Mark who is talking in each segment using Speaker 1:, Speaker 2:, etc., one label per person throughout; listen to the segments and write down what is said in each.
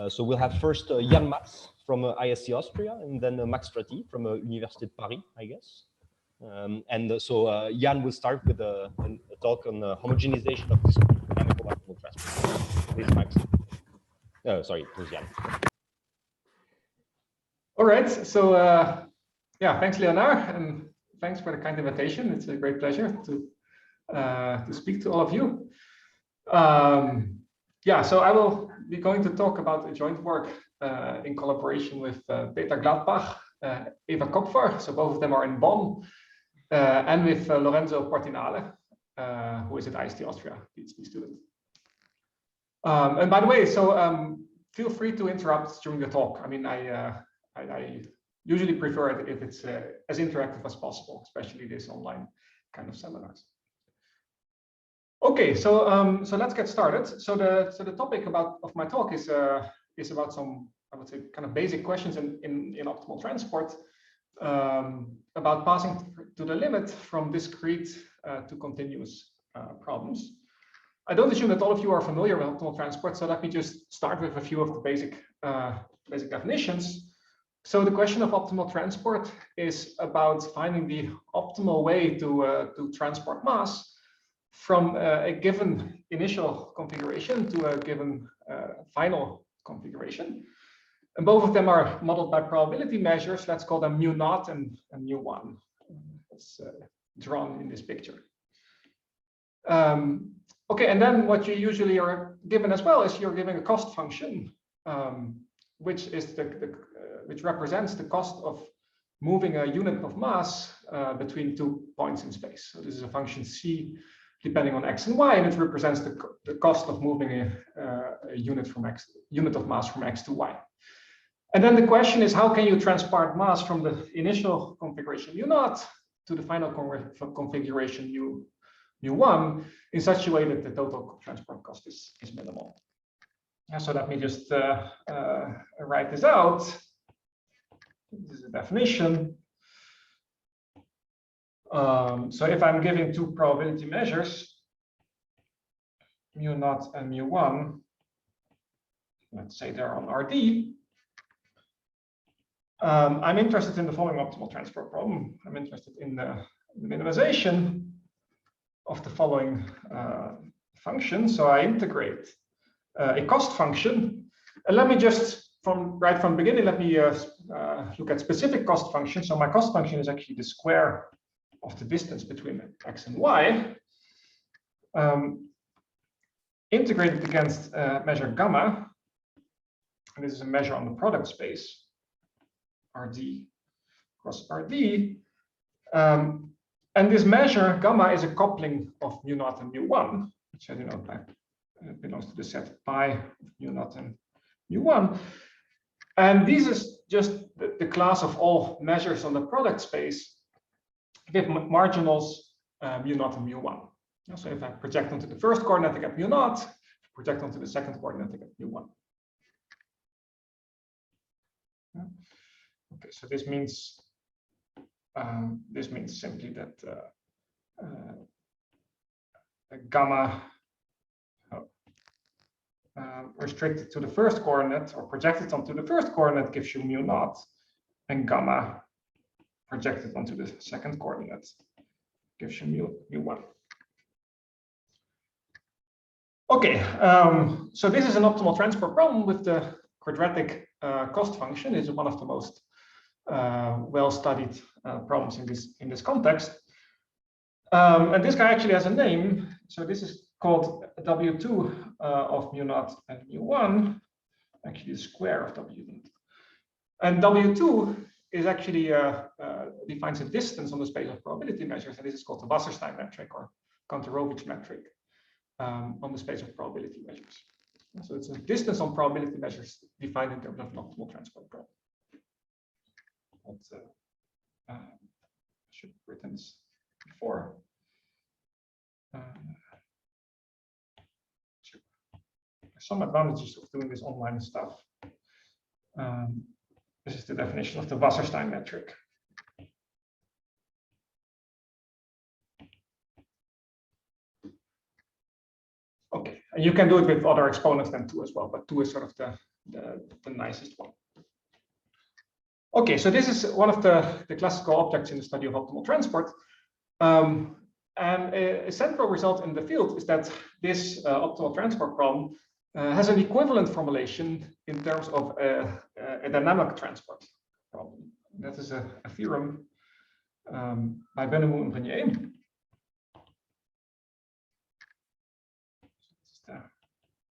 Speaker 1: So we'll have first Jan Maas from IST Austria, and then Max Strati from Université de Paris, I guess. So Jan will start with a talk on the homogenization of discrete dynamical optimal transport. Please, Max. Sorry, please, Jan.
Speaker 2: All right. So yeah, thanks, Leonard, and thanks for the kind invitation. It's a great pleasure to speak to all of you. Yeah, so I will be going to talk about the joint work in collaboration with Peter Gladbach, Eva Kopfer, so both of them are in Bonn, and with Lorenzo Portinale, who is at IST Austria, PhD student. And by the way, so feel free to interrupt during the talk. I mean, I usually prefer it if it's as interactive as possible, especially this online kind of seminars. Okay, so so let's get started. So the topic of my talk is about some, I would say, kind of basic questions in optimal transport, about passing to the limit from discrete to continuous problems. I don't assume that all of you are familiar with optimal transport, so let me just start with a few of the basic definitions. So the question of optimal transport is about finding the optimal way to transport mass from a given initial configuration to a given final configuration. And both of them are modeled by probability measures. Let's call them mu0 and mu1. It's drawn in this picture. Okay, and then what you usually are given as well is you're giving a cost function, which is which represents the cost of moving a unit of mass between 2 points in space. So this is a function c depending on x and y, and it represents the cost of moving a unit of mass from x to y. And then the question is, how can you transport mass from the initial configuration mu0 to the final configuration mu1 in such a way that the total transport cost is minimal? So let me just write this out. This is a definition. So if I'm giving two probability measures, mu0 and mu1, let's say they're on RD, I'm interested in the following optimal transport problem. I'm interested in the minimization of the following function. So I integrate a cost function, and let me just right from the beginning, let me look at specific cost functions. So my cost function is actually the square of the distance between x and y, integrated against measure gamma, and this is a measure on the product space RD cross RD, and this measure gamma is a coupling of mu0 and mu1, which, as you know, belongs to the set pi of mu0 and mu1, and this is just the class of all measures on the product space with marginals mu0 and mu1. So if I project onto the first coordinate, I get mu0. If I project onto the second coordinate, I get mu1. Okay, so this means simply that gamma restricted to the first coordinate or projected onto the first coordinate gives you mu0, and gamma projected onto the second coordinate gives you mu1. Okay, so this is an optimal transport problem with the quadratic cost function. It's one of the most well-studied problems in this context. And this guy actually has a name. So this is called W2 of mu0 and mu1, actually the square of W0. And W2 is actually defines a distance on the space of probability measures, and this is called the Wasserstein metric or Kantorovich metric on the space of probability measures. So it's a distance on probability measures defined in terms of an optimal transport problem. But, I should have written this before. Some advantages of doing this online stuff. This is the definition of the Wasserstein metric. Okay, and you can do it with other exponents than 2 as well, but 2 is sort of the nicest one. Okay, so this is one of the classical objects in the study of optimal transport. And a central result in the field is that this optimal transport problem has an equivalent formulation in terms of a dynamic transport problem. That is a theorem by Benamou and Brenier.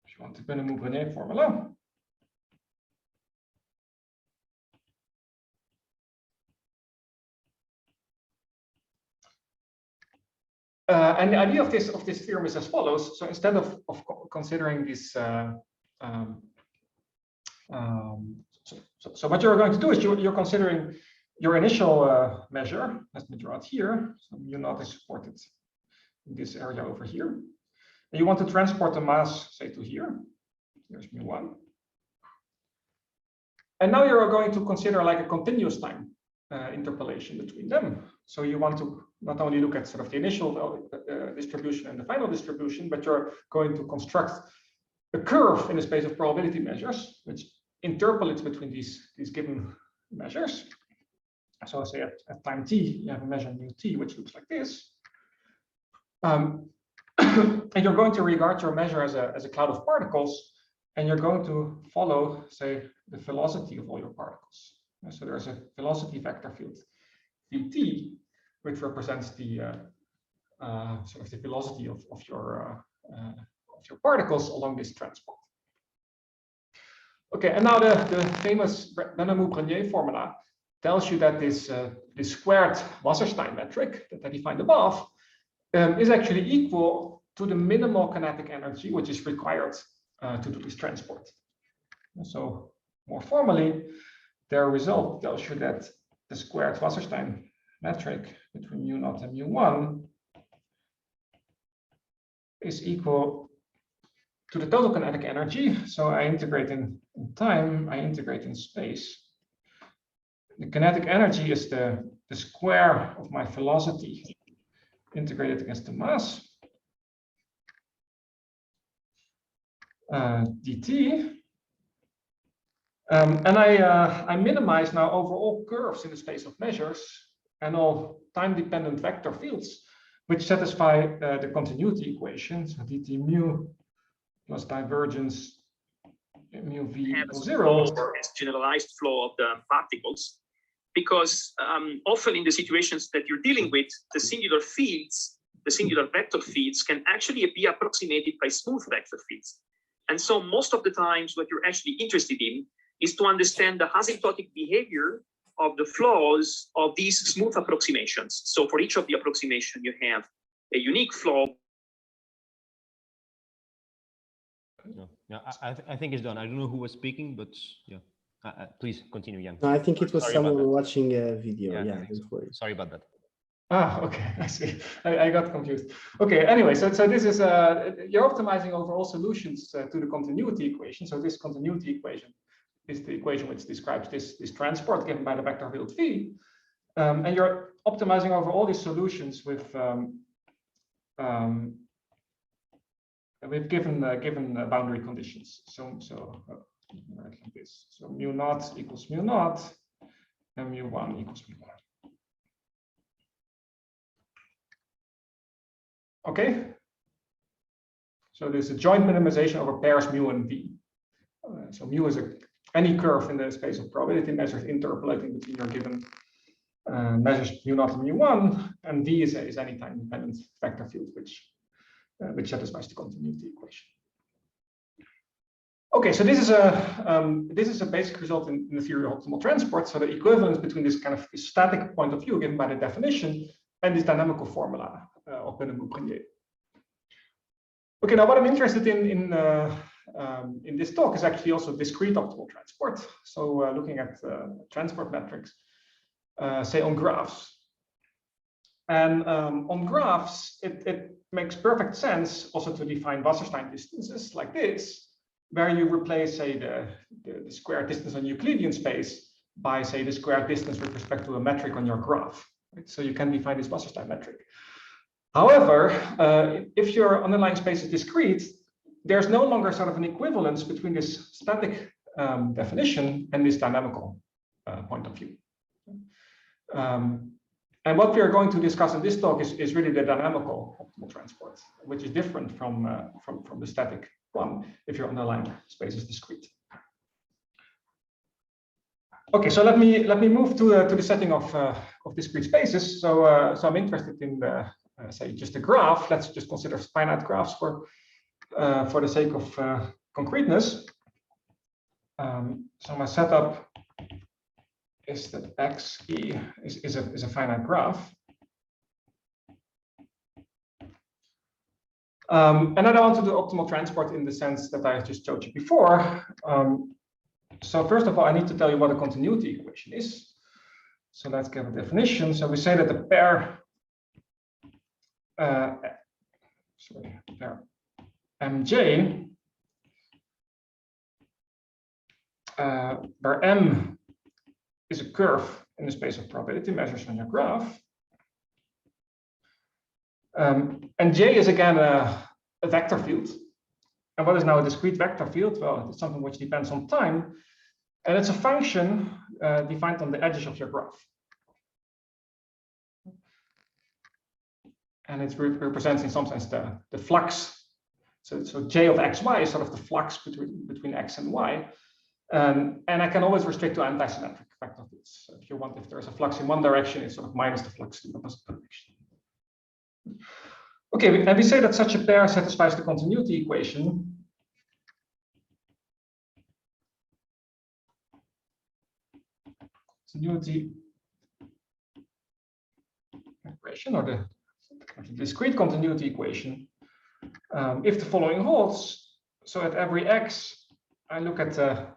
Speaker 2: If you want the Benamou-Brenier formula. And the idea of this theorem is as follows. So instead of considering this, so what you're going to do is you're considering your initial measure. Let me draw it here. So mu0 is supported in this area over here. And you want to transport the mass, say, to here. Here's mu1. And now you're going to consider like a continuous time interpolation between them. So you want to not only look at sort of the initial distribution and the final distribution, but you're going to construct a curve in the space of probability measures, which interpolates between these given measures. So say at time t, you have a measure mu_t, which looks like this. And you're going to regard your measure as a cloud of particles, and you're going to follow, say, the velocity of all your particles. So there's a velocity vector field vt, which represents the sort of the velocity of your particles along this transport. Okay, and now the famous Benamou-Brenier formula tells you that this squared Wasserstein metric that I defined above is actually equal to the minimal kinetic energy which is required to do this transport. And so more formally, their result tells you that the squared Wasserstein metric between mu0 and mu1 is equal to the total kinetic energy. So I integrate in time, I integrate in space. The kinetic energy is the square of my velocity integrated against the mass, dt. And I minimize now over all curves in the space of measures and all time-dependent vector fields, which satisfy the continuity equation. So dt mu plus divergence mu v equals 0.
Speaker 3: As generalized flow of the particles, because often in the situations that you're dealing with, the singular fields, the singular vector fields can actually be approximated by smooth vector fields. And so most of the times what you're actually interested in is to understand the asymptotic behavior of the flows of these smooth approximations. So for each of the approximation, you have a unique flow.
Speaker 1: Yeah, I think it's done. I don't know who was speaking, but yeah, please continue, Jan.
Speaker 4: No, I think it was someone watching a video. Yeah,
Speaker 1: don't worry. Sorry about that.
Speaker 2: Ah, okay, I see. I got confused. Okay, anyway, so this is you're optimizing over all solutions to the continuity equation. So this continuity equation is the equation which describes this transport given by the vector field v, and you're optimizing over all these solutions with given boundary conditions. So like this. So mu0 equals mu0, and mu1 equals mu1. Okay. So there's a joint minimization over pairs mu and v. So mu is any curve in the space of probability measures interpolating between your given measures mu0 and mu1, and v is any time-dependent vector field which satisfies the continuity equation. Okay, so this is a basic result in the theory of optimal transport. So the equivalence between this kind of static point of view given by the definition and this dynamical formula of Benamou-Brenier. Okay, now what I'm interested in this talk is actually also discrete optimal transport. So looking at transport metrics, say on graphs. And on graphs, it makes perfect sense also to define Wasserstein distances like this, where you replace, say, the square distance on Euclidean space by, say, the square distance with respect to a metric on your graph. Right? So you can define this Wasserstein metric. However, if your underlying space is discrete, there's no longer sort of an equivalence between this static definition and this dynamical point of view. And what we are going to discuss in this talk is really the dynamical optimal transport, which is different from the static one if your underlying space is discrete. Okay, so let me move to the setting of discrete spaces. So I'm interested in say just a graph. Let's just consider finite graphs for the sake of concreteness. So my setup is that XE is a finite graph. And then I want to do optimal transport in the sense that I just showed you before. So first of all, I need to tell you what a continuity equation is. So let's give a definition. So we say that the pair, pair MJ, where M is a curve in the space of probability measures on your graph. And J is again a vector field. And what is now a discrete vector field? Well, it's something which depends on time. And it's a function defined on the edges of your graph. And it represents in some sense the flux. So J of xy is sort of the flux between x and y. And I can always restrict to antisymmetric vector fields. So if you want, if there's a flux in one direction, it's sort of minus the flux in the opposite direction. Okay, and we say that such a pair satisfies the continuity equation. Continuity equation, or the discrete continuity equation, if the following holds. So at every x, I look at the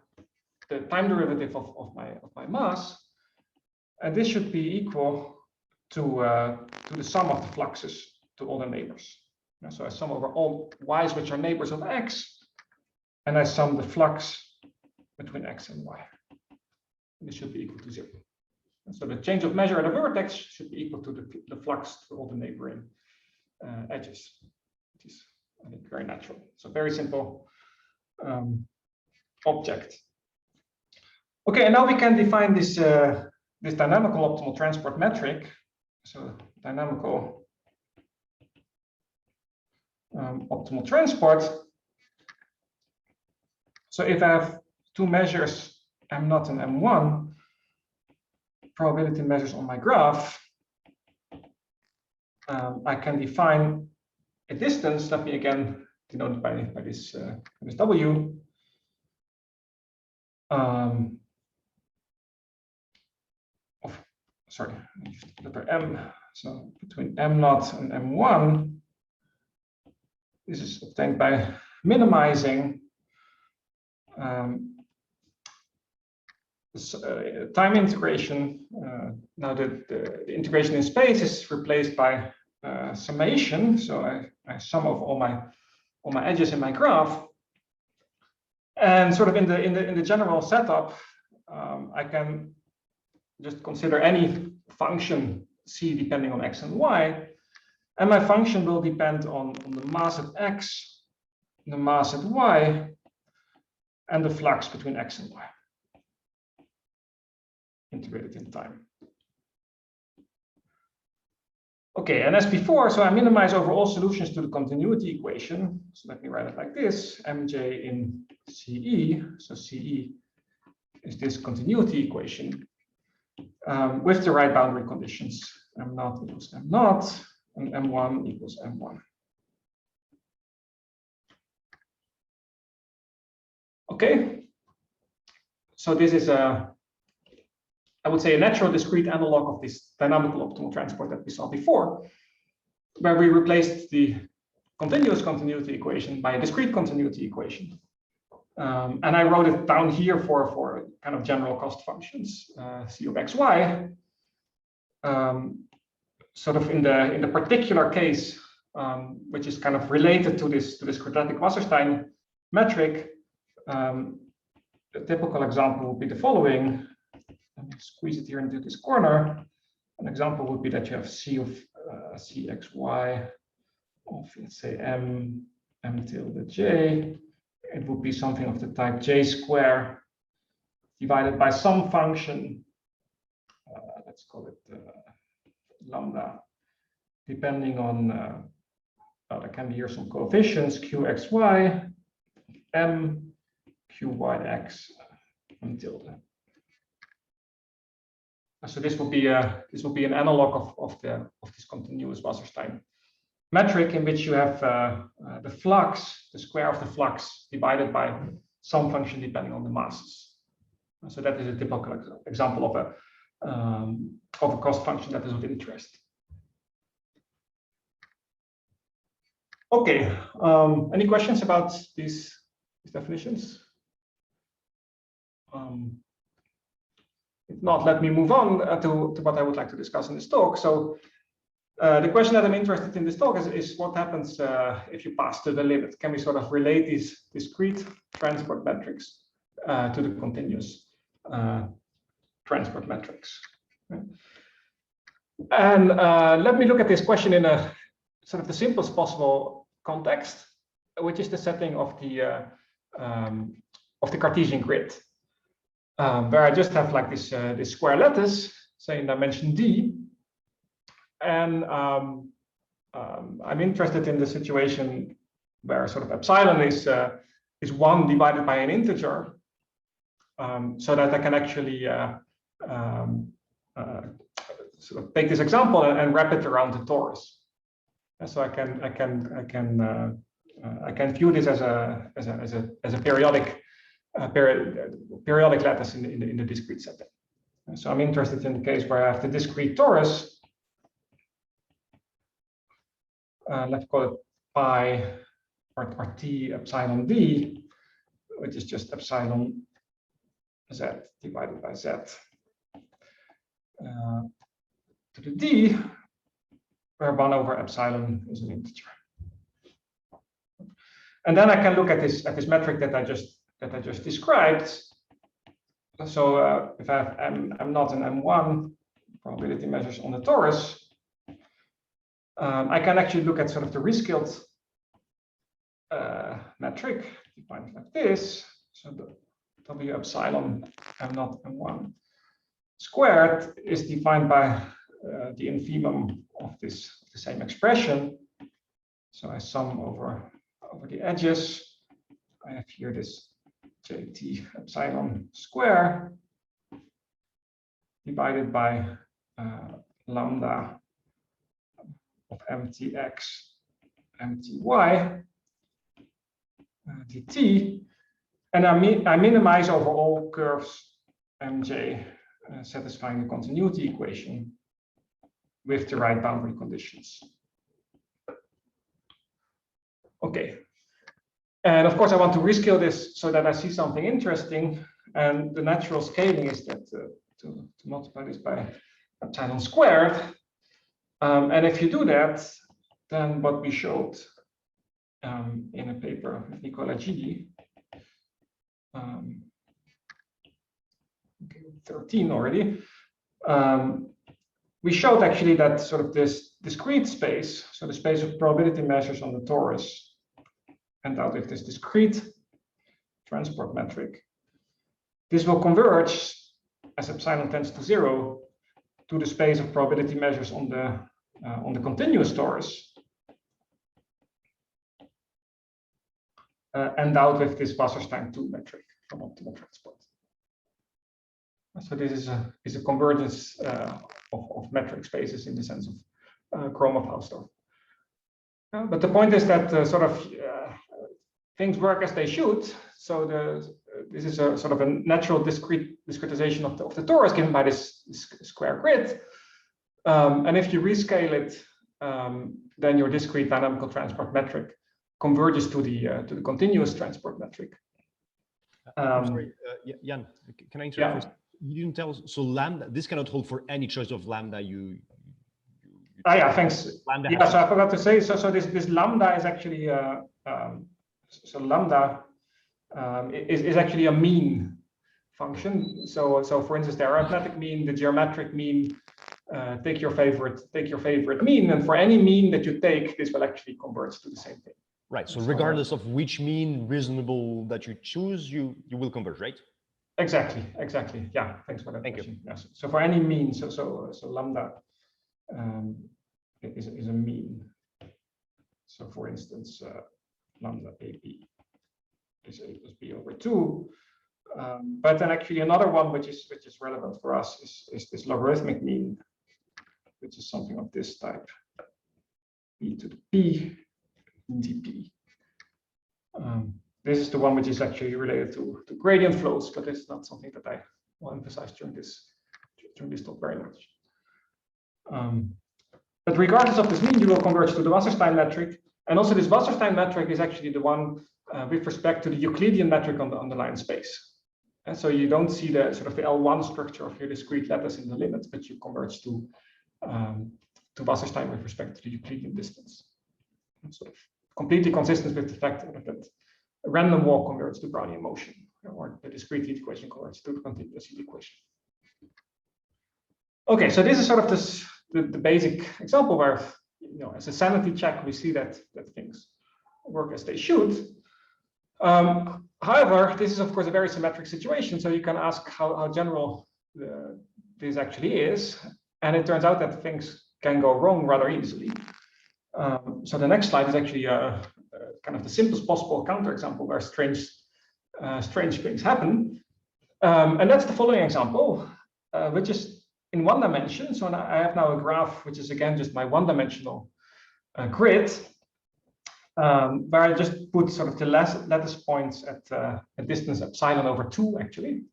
Speaker 2: time derivative of my mass, and this should be equal to the sum of the fluxes to all the neighbors. So I sum over all y's which are neighbors of x, and I sum the flux between x and y. This should be equal to 0. And so the change of measure at a vertex should be equal to the flux to all the neighboring edges. It is, I think, very natural. So very simple object. Okay, and now we can define this this dynamical optimal transport metric. So dynamical optimal transport. So if I have two measures, M0 and M1, probability measures on my graph, I can define a distance. Let me again denote by this W. Sorry, letter M. So between M0 and M1, this is obtained by minimizing time integration. Now the integration in space is replaced by summation. So I sum of all my edges in my graph, and sort of in the general setup, I can just consider any function c depending on x and y, and my function will depend on the mass at x, the mass at y, and the flux between x and y, integrated in time. Okay, and as before, so I minimize over all solutions to the continuity equation. So let me write it like this: mj in CE. So CE is this continuity equation with the right boundary conditions. M0 equals M0 and M1 equals M1. Okay, so this is I would say a natural discrete analog of this dynamical optimal transport that we saw before, where we replaced the continuous continuity equation by a discrete continuity equation. And I wrote it down here for kind of general cost functions, C of xy. Sort of in the particular case, which is kind of related to this quadratic Wasserstein metric, the typical example would be the following. Let me squeeze it here into this corner. An example would be that you have C of Cxy of, let's say, m tilde j. It would be something of the type j square divided by some function, let's call it lambda, depending on, there can be here some coefficients, qxy, m, qyx, and tilde. So this will be an analog of this continuous Wasserstein metric, in which you have the flux, the square of the flux, divided by some function depending on the masses. So that is a typical example of a cost function that is of interest. Okay, any questions about these definitions? If not, let me move on to what I would like to discuss in this talk. So the question that I'm interested in this talk is what happens if you pass to the limit? Can we sort of relate these discrete transport metrics to the continuous transport metrics? And let me look at this question in a sort of the simplest possible context, which is the setting of the Cartesian grid, where I just have like this square lattice, say in dimension d, and I'm interested in the situation where sort of epsilon is 1 divided by an integer, so that I can actually sort of take this example and wrap it around the torus. And so I can view this as a periodic lattice in the discrete setting. And so I'm interested in the case where I have the discrete torus. Let's call it pi or t epsilon d, which is just epsilon z divided by z to the d, where 1 over epsilon is an integer. And then I can look at this metric that I just described. So if I have m0 and m1 probability measures on the torus, I can actually look at sort of the rescaled metric defined like this. So the w epsilon m0 m1 squared is defined by the infimum of the same expression. So I sum over the edges. I have here this jt epsilon square divided by lambda of mtx mty dt, and I minimize over all curves mj satisfying the continuity equation with the right boundary conditions. Okay, and of course I want to rescale this so that I see something interesting, and the natural scaling is that to multiply this by epsilon squared, and if you do that, then what we showed in a paper with Nicola Gidi, 13 already, we showed actually that sort of this discrete space, so the space of probability measures on the torus, endowed with this discrete transport metric, this will converge as epsilon tends to 0 to the space of probability measures on the continuous torus, endowed with this Wasserstein 2 metric from optimal transport. So this is a convergence of metric spaces in the sense of Gromov-Hausdorff. But the point is that sort of things work as they should. So this is a sort of a natural discretization of the torus given by this square grid. And if you rescale it, then your discrete dynamical transport metric converges to the continuous transport metric.
Speaker 1: I'm sorry, Jan, can I interrupt?
Speaker 2: Yeah.
Speaker 1: You didn't tell us, so lambda, this cannot hold for any choice of lambda you
Speaker 2: yeah, thanks.
Speaker 1: Lambda
Speaker 2: yeah, so I forgot to say, so this lambda is actually, so lambda is actually a mean function. So for instance, the arithmetic mean, the geometric mean, take your favorite mean, and for any mean that you take, this will actually converge to the same thing.
Speaker 1: Right, so regardless of which mean reasonable that you choose, you will converge, right?
Speaker 2: Exactly. Yeah, thanks for that.
Speaker 1: Thank
Speaker 2: question. Yes. So for any mean, so lambda is a mean. So for instance, lambda AB is A plus B over 2. But then actually another one which is relevant for us is this logarithmic mean, which is something of this type, e to the p dp. This is the one which is actually related to gradient flows, but it's not something that I will emphasize during this talk very much. But regardless of this mean, you will converge to the Wasserstein metric, and also this Wasserstein metric is actually the one with respect to the Euclidean metric on the underlying space. And so you don't see the sort of the L1 structure of your discrete lattice in the limits, but you converge to Wasserstein with respect to the Euclidean distance. So completely consistent with the fact that a random walk converts to Brownian motion, or the discrete heat equation converts to the continuous heat equation. Okay, so this is sort of the basic example where, as a sanity check, we see that things work as they should. However, this is of course a very symmetric situation, so you can ask how general this actually is, and it turns out that things can go wrong rather easily. So the next slide is actually kind of the simplest possible counterexample where strange things happen, and that's the following example, which is in one dimension. So I have now a graph which is again just my one-dimensional grid, where I just put sort of the lattice points at a distance epsilon over 2 actually,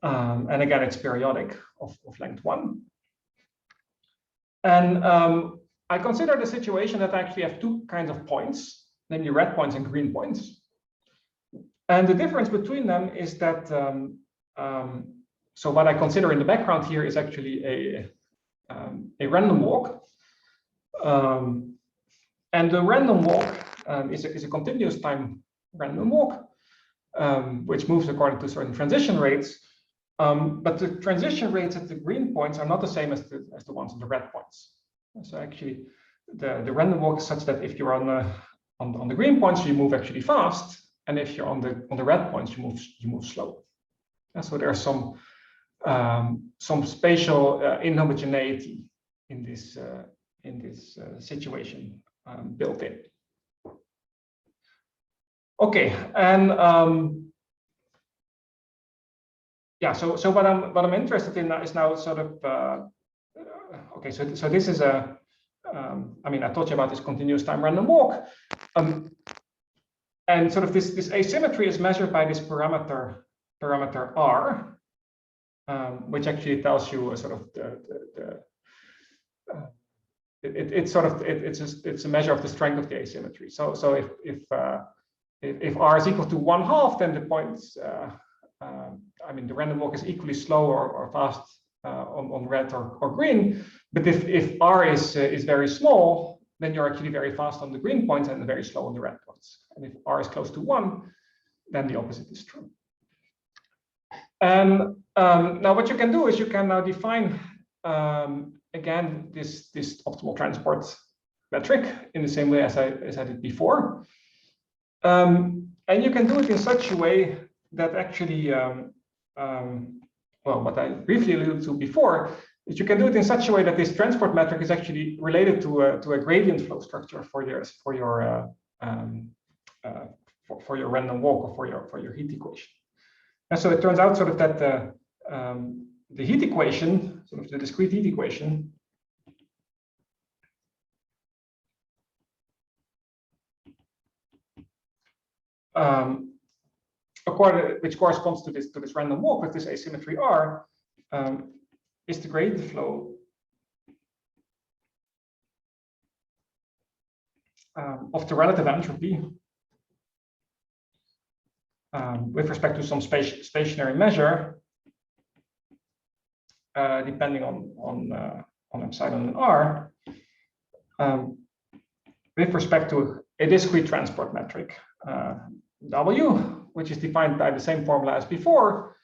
Speaker 2: and again it's periodic of length 1, and I consider the situation that I actually have two kinds of points, namely red points and green points. And the difference between them is that, so what I consider in the background here is actually a random walk. And the random walk is a continuous time random walk, which moves according to certain transition rates. But the transition rates at the green points are not the same as the ones on the red points. So actually, the random walk is such that if you're on the green points, you move actually fast, and if you're on the red points, you move slow. And so there's some spatial inhomogeneity in this situation built in. Okay, and yeah, so what I'm interested in is now sort of okay, so this is a I mean, I told you about this continuous time random walk, and sort of this asymmetry is measured by this parameter R, which actually tells you sort of it's a measure of the strength of the asymmetry. So if R is equal to 1/2, then the points I mean the random walk is equally slow or fast on red or green. But if R is very small, then you're actually very fast on the green points and very slow on the red points. And if R is close to 1, then the opposite is true. And now what you can do is you can now define again this optimal transport metric in the same way as I did before. And you can do it in such a way that actually well, what I briefly alluded to before is you can do it in such a way that this transport metric is actually related to a gradient flow structure for your random walk or for your heat equation. And so it turns out sort of that the heat equation, sort of the discrete heat equation, which corresponds to this random walk with this asymmetry R, is the gradient flow of the relative entropy with respect to some stationary measure, depending on epsilon and R, with respect to a discrete transport metric, W, which is defined by the same formula as before,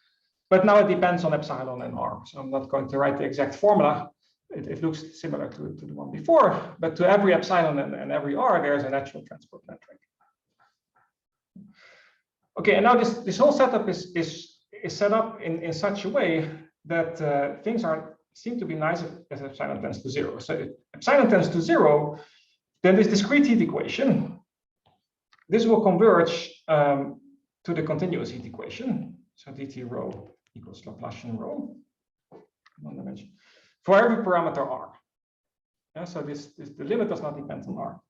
Speaker 2: but now it depends on epsilon and R. So I'm not going to write the exact formula. It looks similar to the one before, but to every epsilon and every R, there's a natural transport metric. Okay, and now this whole setup is is set up in such a way that things seem to be nice as epsilon tends to 0. So if epsilon tends to 0, then this discrete heat equation, this will converge to the continuous heat equation. So dt rho equals Laplacian rho, one dimension, for every parameter r. Yeah, so the limit does not depend on r.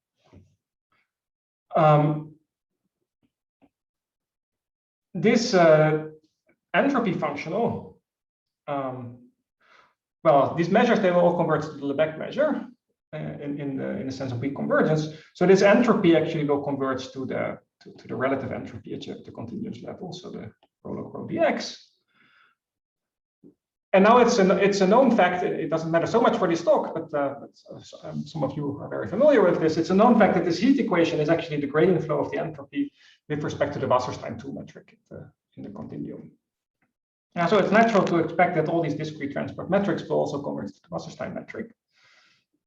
Speaker 2: This entropy functional, well, these measures, they will all converge to the Lebesgue measure in the sense of weak convergence. So this entropy actually will converge to the relative entropy at the continuous level. So the rho log rho dx. And now it's a known fact. It doesn't matter so much for this talk, but some of you are very familiar with this. It's a known fact that this heat equation is actually the gradient flow of the entropy with respect to the Wasserstein 2 metric in the continuum. So it's natural to expect that all these discrete transport metrics will also converge to the Wasserstein metric.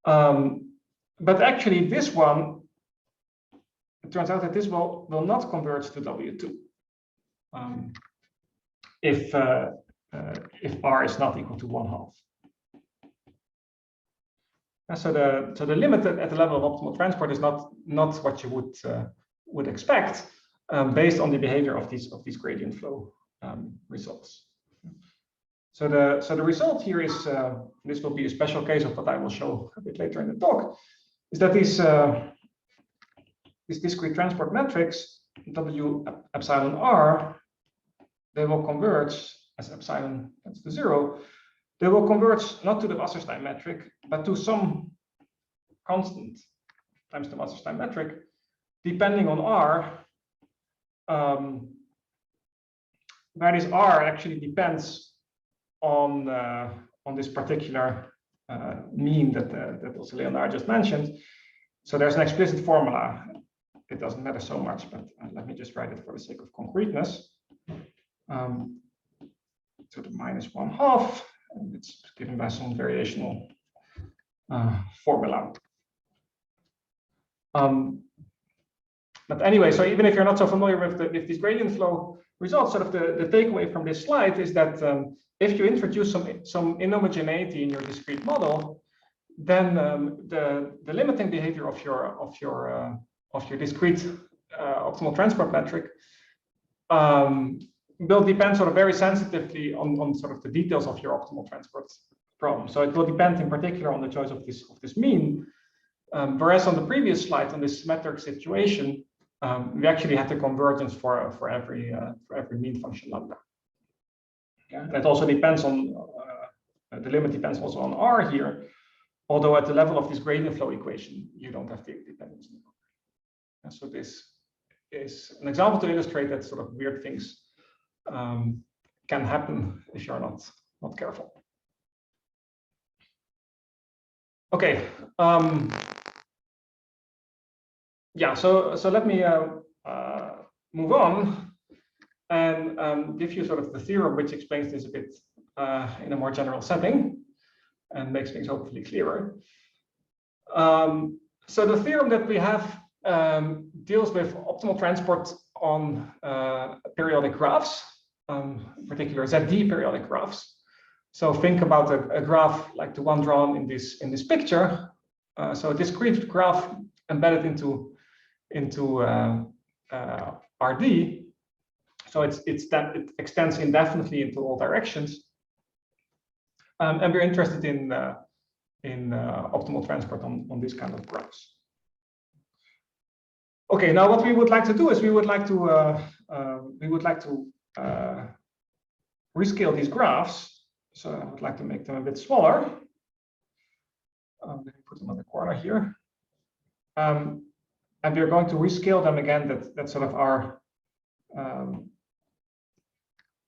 Speaker 2: But actually, this one, it turns out that this will not converge to W2 if R is not equal to 1/2. So the limit at the level of optimal transport is not what you would expect based on the behavior of these gradient flow results. So the result here is this will be a special case of what I will show a bit later in the talk, is that these discrete transport metrics W epsilon R, they will converge as epsilon tends to 0. They will converge not to the Wasserstein metric, but to some constant times the Wasserstein metric, depending on R. That is, R actually depends on this particular mean that also Leonard just mentioned. So there's an explicit formula. It doesn't matter so much, but let me just write it for the sake of concreteness. To the -1/2, and it's given by some variational formula. But anyway, so even if you're not so familiar with these gradient flow results, sort of the takeaway from this slide is that if you introduce some inhomogeneity in your discrete model, then the limiting behavior of your discrete optimal transport metric will depend sort of very sensitively on sort of the details of your optimal transport problem. So it will depend in particular on the choice of this mean. Whereas on the previous slide, on this symmetric situation, we actually had the convergence for every mean function lambda. Yeah, that also depends on the limit depends also on R here, although at the level of this gradient flow equation, you don't have the dependence. And so this is an example to illustrate that sort of weird things can happen if you're not careful. Okay. Yeah. So let me move on and give you sort of the theorem which explains this a bit in a more general setting and makes things hopefully clearer. So the theorem that we have deals with optimal transport on periodic graphs, in particular ZD periodic graphs. So think about a graph like the one drawn in this picture. So a discrete graph embedded into RD. So it extends indefinitely into all directions, and we're interested in optimal transport on this kind of graphs. Okay, now what we would like to do is we would like to rescale these graphs. So I would like to make them a bit smaller. Let me put them on the corner here. And we're going to rescale them again that sort of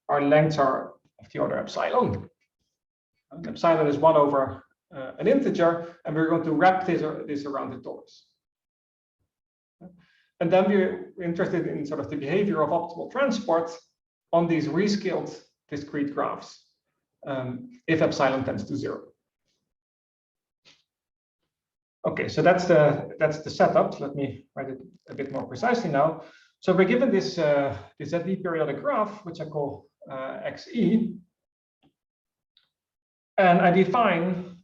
Speaker 2: our lengths are of the order epsilon. And epsilon is 1 over an integer, and we're going to wrap this around the torus. And then we're interested in sort of the behavior of optimal transport on these rescaled discrete graphs if epsilon tends to 0. Okay, so that's the setup. Let me write it a bit more precisely now. So we're given this ZD periodic graph, which I call XE, and I define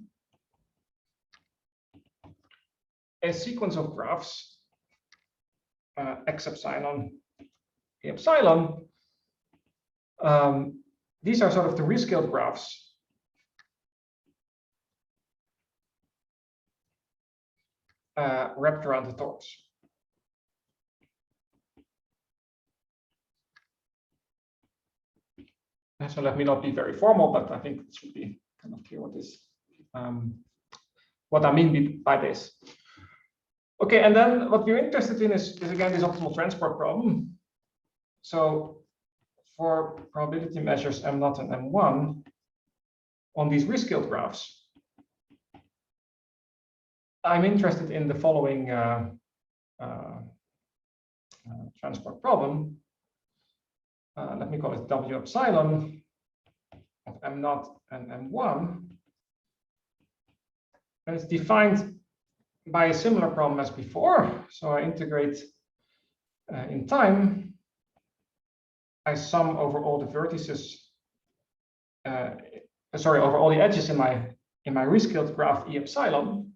Speaker 2: a sequence of graphs x epsilon, e epsilon. These are sort of the rescaled graphs wrapped around the torus. So let me not be very formal, but I think it should be kind of clear what I mean by this. Okay, and then what we're interested in is again this optimal transport problem. So for probability measures M0 and M1 on these rescaled graphs, I'm interested in the following transport problem. Let me call it W epsilon of M0 and M1. And it's defined by a similar problem as before. So I integrate in time. I sum over all the vertices, over all the edges in my rescaled graph E epsilon.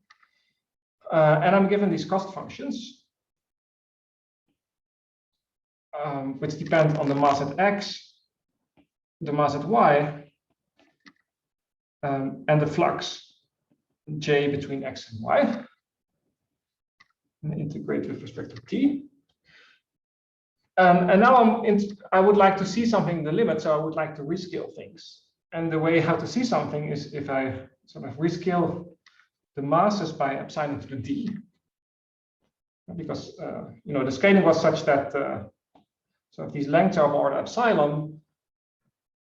Speaker 2: And I'm given these cost functions, which depend on the mass at x, the mass at y, and the flux j between x and y. And integrate with respect to t. And now I would like to see something in the limit, so I would like to rescale things. And the way how to see something is if I sort of rescale the masses by epsilon to the d, because the scaling was such that so these lengths are of order epsilon,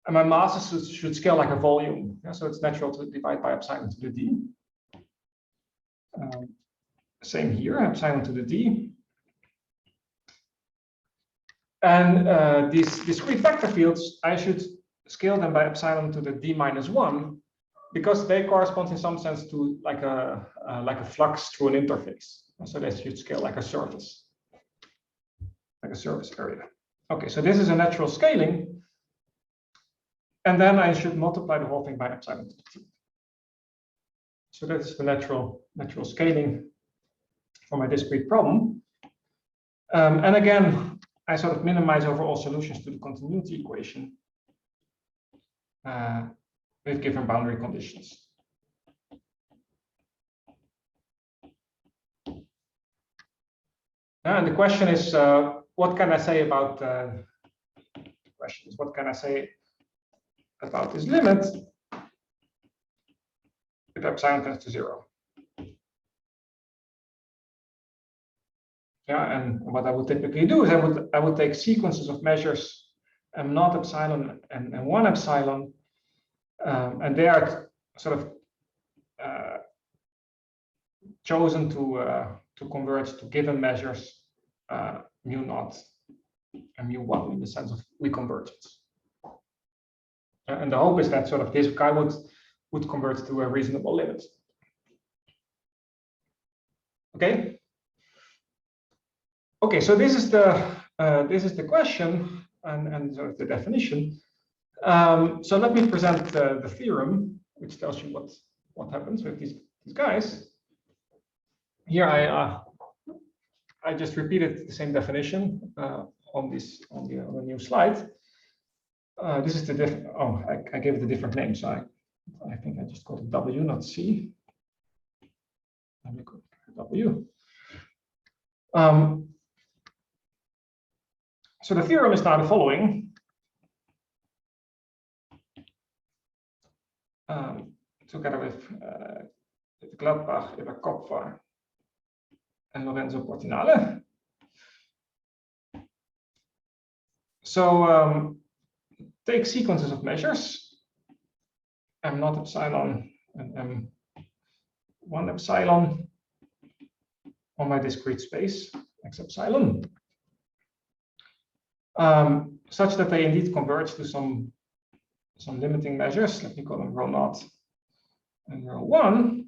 Speaker 2: and my masses should scale like a volume. Yeah, so it's natural to divide by epsilon to the d. Same here, epsilon to the d. And these discrete vector fields, I should scale them by epsilon to the d minus 1, because they correspond in some sense to like a flux through an interface. So they should scale like a surface area. Okay, so this is a natural scaling. And then I should multiply the whole thing by epsilon to the t. So that is the natural scaling for my discrete problem. And again, I sort of minimize over all solutions to the continuity equation with given boundary conditions. And the question is, what can I say about what can I say about this limit if epsilon tends to 0? Yeah, and what I would typically do is I would take sequences of measures M0 epsilon and M1 epsilon, and they are sort of chosen to converge to given measures mu0 and mu1 in the sense of reconvergence. And the hope is that sort of this guy would converge to a reasonable limit. Okay. Okay, so this is the question and sort of the definition. So let me present the theorem, which tells you what happens with these guys. Here I just repeated the same definition on the new slide. This is the I gave it a different name, so I think I just called it W, not C. Let me call it W. So the theorem is now the following. Together with Gladbach, Kopfer, and Lorenzo Portinale. So take sequences of measures, M0 epsilon and M1 epsilon on my discrete space, X epsilon, such that they indeed converge to some limiting measures. Let me call them ρ0 and ρ1.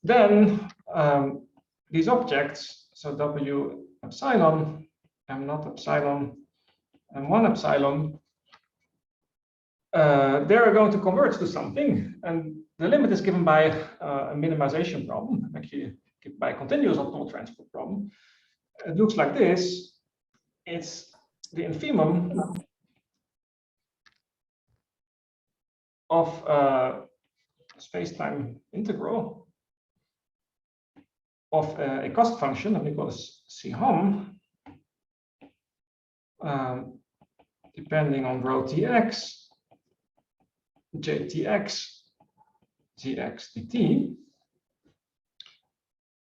Speaker 2: Then these objects, so W epsilon m0 epsilon, m1 epsilon, they're going to converge to something, and the limit is given by a minimization problem, actually given by a continuous optimal transport problem. It looks like this. It's the infimum of space-time integral of a cost function, let me call this chom, depending on rho tx, jtx, gx dt.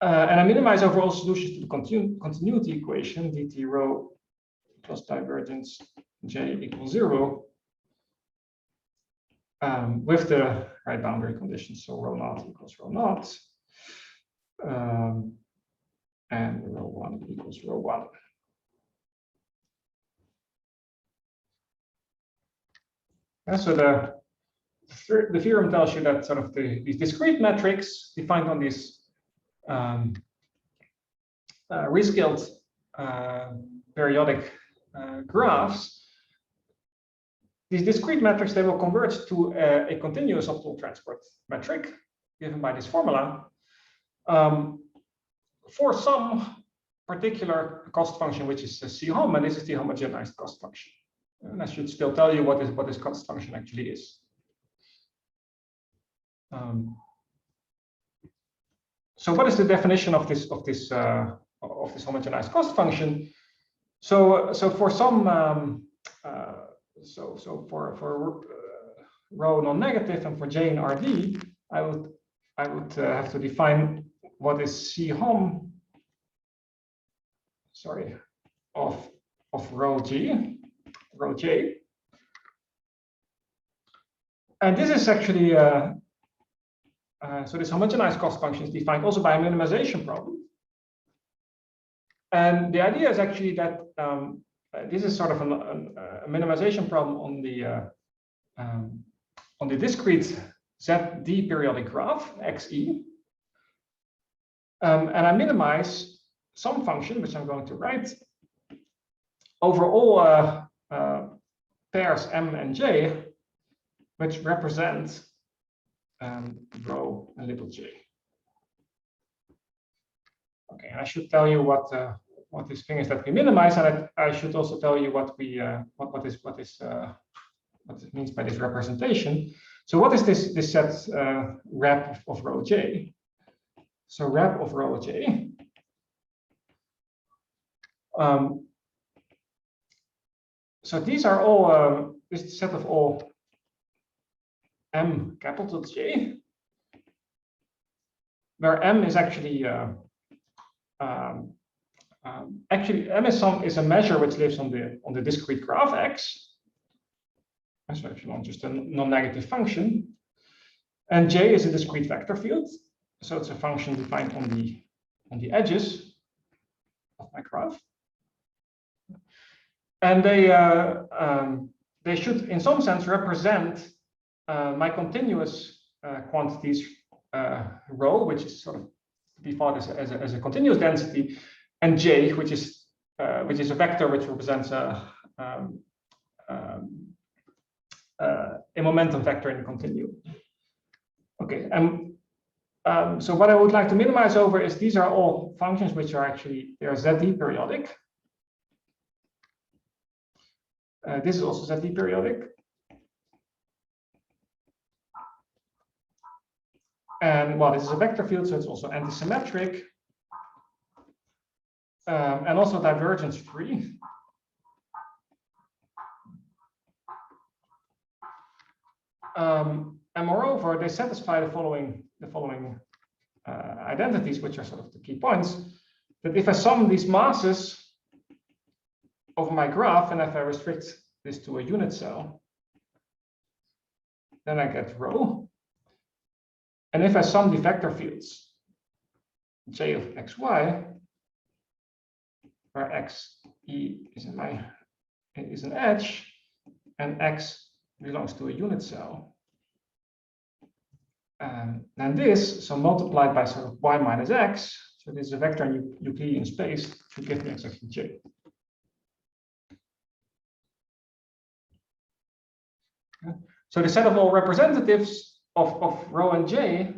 Speaker 2: And I minimize over all solutions to the continuity equation, dt rho plus divergence j equals 0, with the right boundary conditions. So rho naught equals rho naught, and rho 1 equals rho 1. And so the theorem tells you that sort of these discrete metrics defined on these rescaled periodic graphs, these discrete metrics, they will converge to a continuous optimal transport metric given by this formula for some particular cost function, which is chom, and this is the homogenized cost function. And I should still tell you what this cost function actually is. So what is the definition of this homogenized cost function? So for some for rho non-negative and for j in Rd, I would have to define what is chom, sorry, of rho j, and this is actually so this homogenized cost function is defined also by a minimization problem, and the idea is actually that this is sort of a minimization problem on the discrete ZD periodic graph XE, and I minimize some function which I'm going to write over all pairs m and j, which represent rho and little j. Okay, and I should tell you what this thing is that we minimize, and I should also tell you what it means by this representation. So what is this set rep of rho j? So rep of rho j. So these are all this set of all m capital J, where m is actually actually m is a measure which lives on the discrete graph x. So if you want just a non-negative function, and j is a discrete vector field, so it's a function defined on the edges of my graph, and they should in some sense represent my continuous quantities rho, which is sort of default as a continuous density, and j, which is a vector which represents a momentum vector in the continuum. Okay, so what I would like to minimize over is these are all functions which are actually, they are ZD periodic. This is also ZD periodic. And well, this is a vector field, so it's also antisymmetric. And also divergence free. And moreover, they satisfy the following identities, which are sort of the key points. That if I sum these masses over my graph, and if I restrict this to a unit cell, then I get rho. And if I sum the vector fields, j of xy, where xe is an edge, and x belongs to a unit cell, and this, so multiplied by sort of y minus x, so this is a vector in Euclidean space, should give me exactly j. So the set of all representatives of rho and j,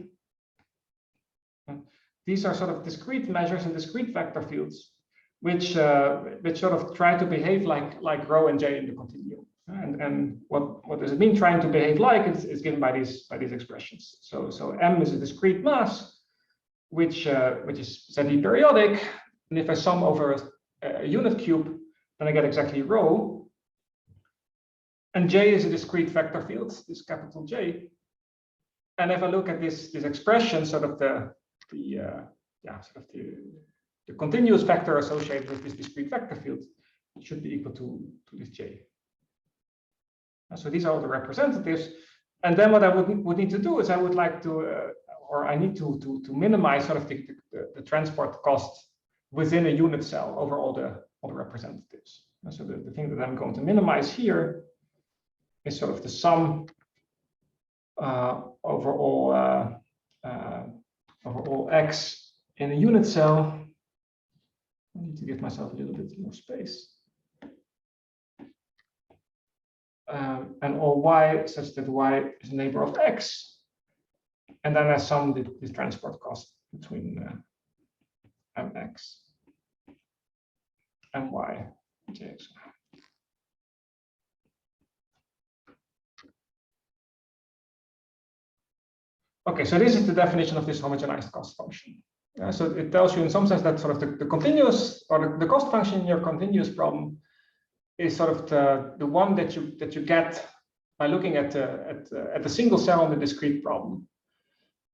Speaker 2: these are sort of discrete measures and discrete vector fields, which sort of try to behave like rho and j in the continuum. And what does it mean trying to behave like? It's given by these expressions. So M is a discrete mass, which is ZE periodic, and if I sum over a unit cube, then I get exactly rho. And J is a discrete vector field, this capital J. And if I look at this expression, sort of the continuous vector associated with this discrete vector field, it should be equal to this J. So these are all the representatives. And then what I would need to do is I would like to, or I need to minimize sort of the transport cost within a unit cell over all the representatives. And so the thing that I'm going to minimize here is sort of the sum over all x in a unit cell. I need to give myself a little bit more space. And all y such that y is a neighbor of x. And then I sum the transport cost between mx and y jx. Okay, so this is the definition of this homogenized cost function. So it tells you in some sense that sort of the continuous or the cost function in your continuous problem is sort of the one that you get by looking at the single cell in the discrete problem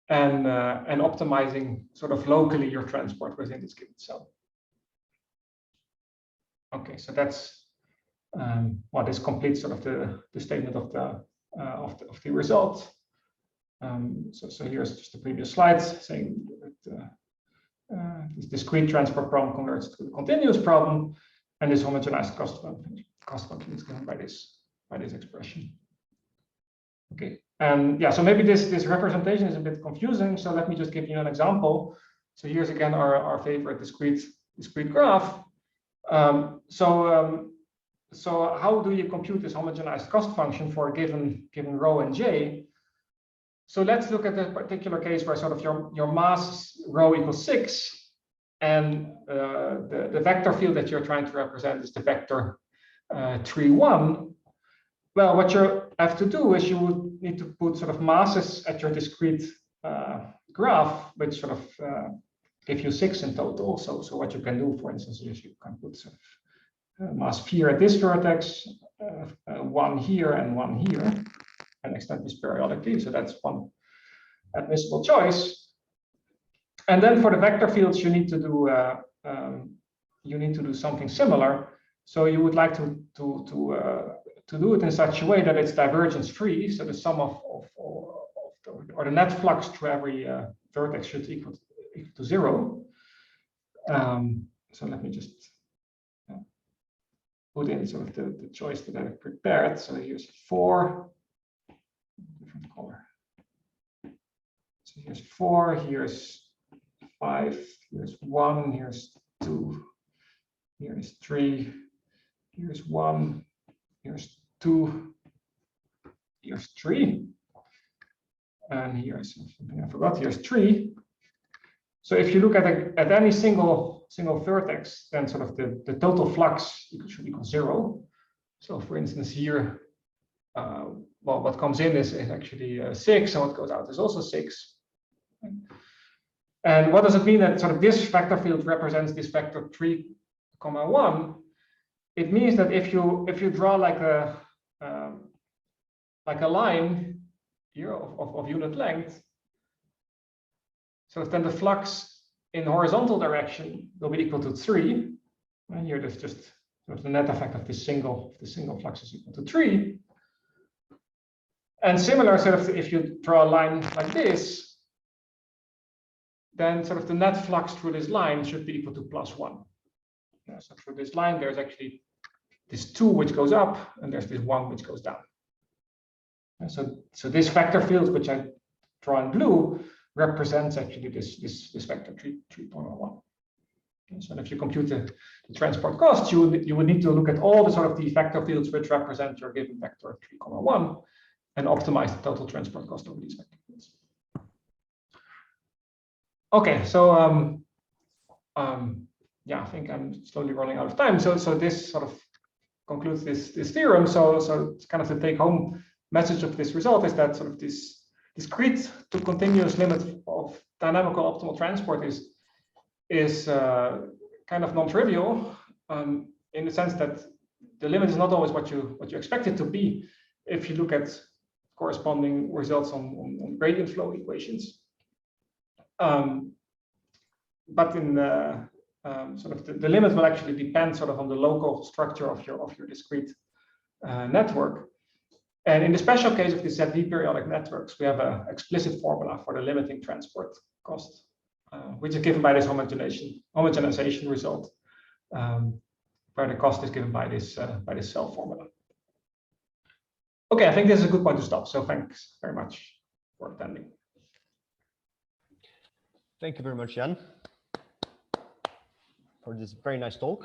Speaker 2: and optimizing sort of locally your transport within this given cell. Okay, so that's what is complete sort of the statement of the result. So here's just the previous slides saying that this discrete transport problem converts to the continuous problem, and this homogenized cost function is given by this expression. Okay, and yeah, so maybe this representation is a bit confusing. So let me just give you an example. So here's again our favorite discrete graph. So how do you compute this homogenized cost function for a given rho and j? So let's look at the particular case where sort of your mass rho equals 6, and the vector field that you're trying to represent is the vector 3, 1. Well, what you have to do is you would need to put sort of masses at your discrete graph, which sort of give you 6 in total. So what you can do, for instance, is you can put sort of mass 4 at this vertex, 1 here, and 1 here, and extend this periodically. So that's one admissible choice. And then for the vector fields, you need to do something similar. So you would like to do it in such a way that it's divergence free. So the sum or the net flux to every vertex should equal to 0. So let me just put in sort of the choice that I prepared. So here's 4. Different color. So here's 4, here's 5, here's 1, here's 2, here's 3, here's 1, here's 2, here's 3, and here's something I forgot. Here's 3. So if you look at any single vertex, then sort of the total flux should equal 0. So for instance here. Well, what comes in is actually 6, and what goes out is also 6. And what does it mean that sort of this vector field represents this vector 3, 1? It means that if you draw like a line here of unit length, so then the flux in horizontal direction will be equal to 3. And here there's just sort of the net effect of this single flux is equal to 3. And similar, sort of, if you draw a line like this, then sort of the net flux through this line should be equal to +1. Yeah, so through this line, there's actually this 2 which goes up, and there's this 1 which goes down. And so this vector field, which I draw in blue, represents actually this vector 3.1. So if you compute the transport cost, you would need to look at all the sort of these vector fields which represent your given vector 3.1. optimize the total transport cost over these vector fields. Okay, so yeah, I think I'm slowly running out of time. So this sort of concludes this theorem. So it's kind of the take-home message of this result is that sort of this discrete to continuous limit of dynamical optimal transport is kind of non-trivial in the sense that the limit is not always what you expect it to be if you look at corresponding results on gradient flow equations. But in the sort of the limit will actually depend sort of on the local structure of your discrete network. And in the special case of the ZV periodic networks, we have an explicit formula for the limiting transport cost, which is given by this homogenization result, where the cost is given by this cell formula. Okay, I think this is a good point to stop. So thanks very much for attending.
Speaker 1: Thank you very much, Jan, for this very nice talk.